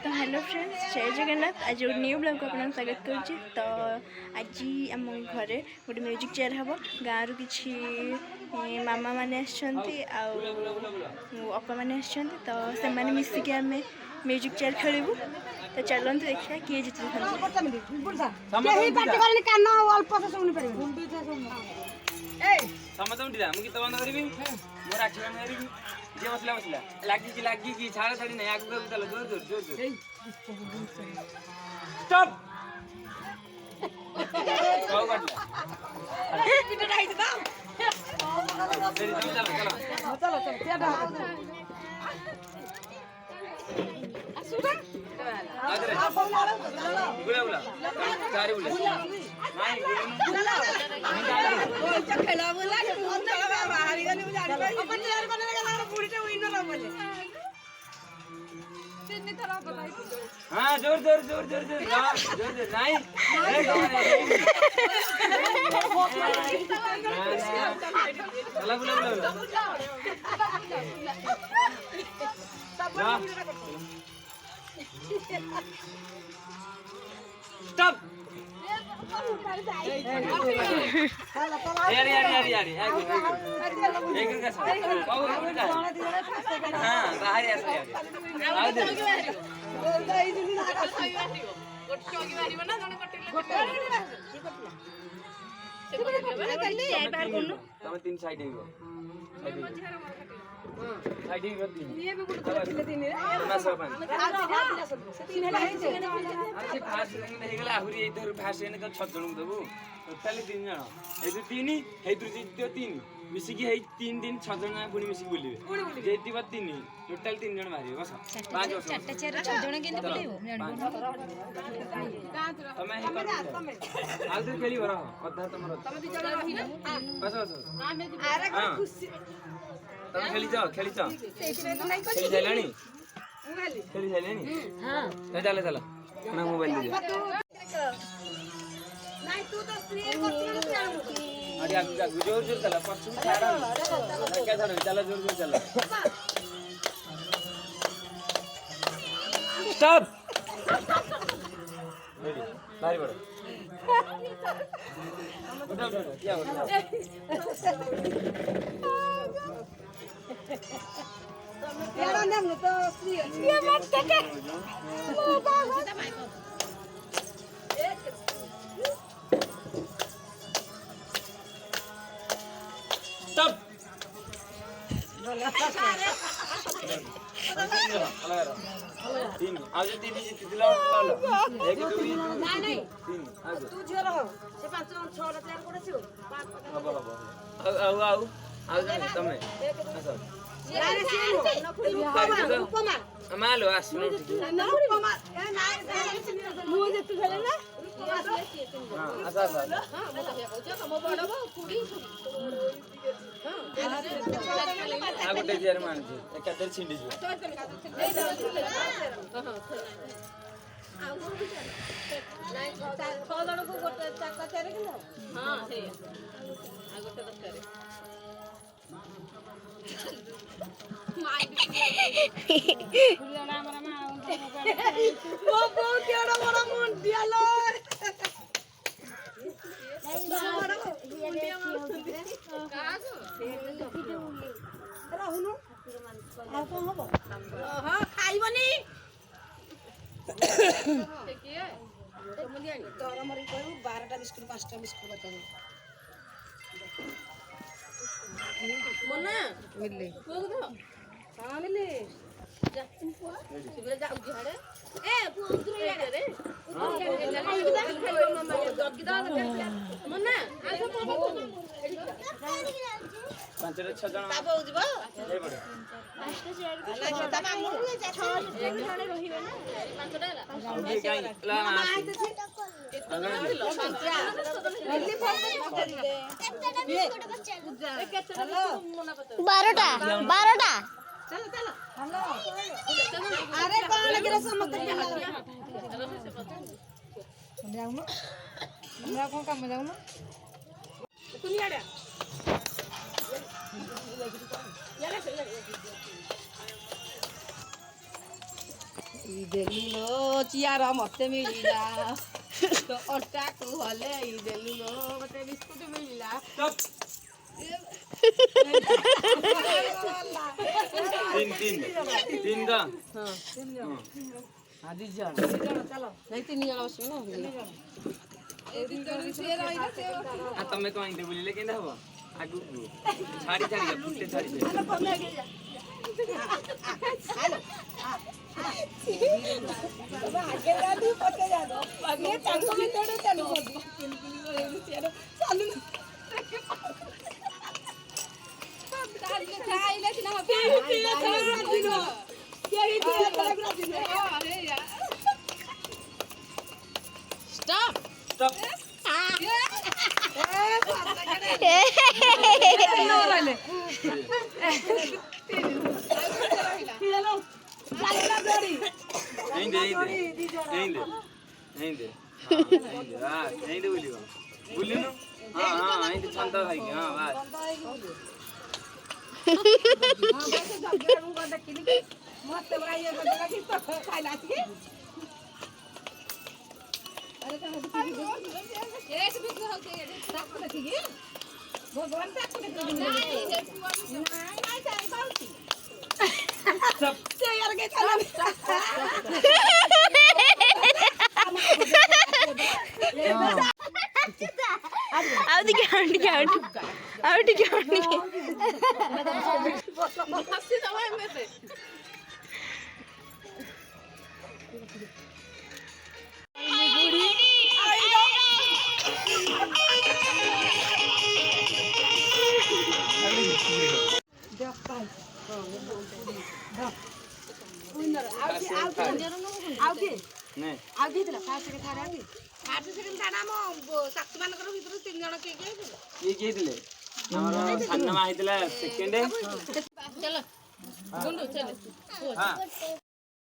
तो hello friends जय जगन्नाथ आज गोटे न्यू ब्लॉग को आपको स्वागत करुच्ची। तो आज आम घरे गोटे म्यूजिक चेयर हम गाँव कि मामा मैंने अपा मैंने तो से मिसिकी आम म्यूजिक चेयर खेलू। तो चलते देखिए किए जीत जे बसला बसला लागी की छाड़ा छाड़ी नहीं आगू का चलो जोर जोर जोर जोर स्टॉप कहो काटला पीटे नहीं था चलो चलो चलो चलो क्या डा असुरा आदरे बुला बुला सारे बुला नहीं बुला खेला बुला बाहर गने जाने अपन यार बने पूरी विनर बोले तीन तरह बताई। हां जोर जोर जोर जोर जोर जोर जोर नहीं चला बुला बुला स्टॉप यार यार यार यार एक का साथ हां बाहर ऐसा यार आओ दे गोटी होगी मारी बना जने कटिले तमे तीन साइड हेगो साइड हेगो तीन ये भी गुड कटिले तीन रे ना सब तीन हेला अच्छे फास्ट नहीं हेगला आहुरी इधर फास्ट ने का 6 जण देबो टोटली 3 जण ए दु 3 हे दु जित्यो 3 मिसिकी हे 3 दिन 6 जण पुनी मिसिकी बोलिबे जेतिबा 3 टोटल 3 जण मारिबे बस 5 वर्ष चारटा चार 6 जण केन बोलेबो तमे हे कर आलदे खेली बरा अधा तमरो तमे दि जण रही ना बस बस अरे खुशी तमे खेली जाओ खेली जालानी खेली जालानी हां चला चला ना मोबाइल दे नहीं तू तो क्लियर करती ना अरे आगु आगु जोर जोर चला पछू छाड़ा क्या छाड़ चला जोर जोर चला स्टॉप भारी बड़ा उठा उठा क्या हो रहा यार नाम तो ये मत के स्टॉप तीन आज तीन जीत दिला एक दो नहीं आज तू जो रहो से 5 6 तैयार करछियो हबो हबो आउ तमे आसो यार से उपमा मालो आसनो उपमा ए नाइ मु जे तू खेले ना हां आसा आसा हां म कहू छ म बडबो कुडी हां आगो ते जेर मान छी एकादर छिंडी छी हां नाइ 6 जण को गोटे चाका तेरे कि हां हे आ गोटे दरकार माई फुलियाना हमरा मा वो बहुत केड़ा बड़ा मुंडिया लो मुंडिया मारते कागो रहनु आ को हबो हां खाइबनी देखिए तोरा मरी करू 12टा बिस्कुट 5टा बिस्कुट बता दे मना मिलले को दो हां मिलले जा सिबले जाउ झाड़े ए उधर यारे रे मना आसो पांच रे 6 जण ताबो जिवो ए बडे पांचटा शेयर ता मामू 6 एक जण रहिबे ना पांचटा आउडी काई ला ना जल्दी फोन कर दे केतटा मना पता 12टा चलो चलो हेलो अरे कौन लगे रे समस्त जाऊ ना हमरा कौन काम जाऊ ना कुनियाडा याले ଦେଲୁଲୋ ଚିଆର ମତେ ମିଳିଲା ତ ଅଟାକୁ ହଲେ ଦେଲୁଲୋ ମତେ ବିସ୍କୁଟ ମିଳିଲା तीन का ଦି ଜଣ ନାଇଁ 3 ଜଣ ବସିବେ ନା तमें कहीं दे बोलिले केंदा हबो आगु छाड़ी छाड़ी फुटे छाड़ी Stop! स्टॉप नहीं दे हां नहीं दे बोली नो हां हां नहीं दे छंदा भाई हां नहीं ଆଉ କିଏ ଥିଲା ଫାଷ୍ଟ ସେକେଣ୍ଡ ଥାର୍ଡ ଆଉ କିଏ ଫାଷ୍ଟ ସେକେଣ୍ଡ ଥାର୍ଡ ଆମ ସାତ ମାନଙ୍କର ଭିତରୁ 3 ଜଣ କିଏ ହେଇଥିଲେ ये दिले हमर सान्नमा आइतला सेकंड चलो गुंडू चलो हां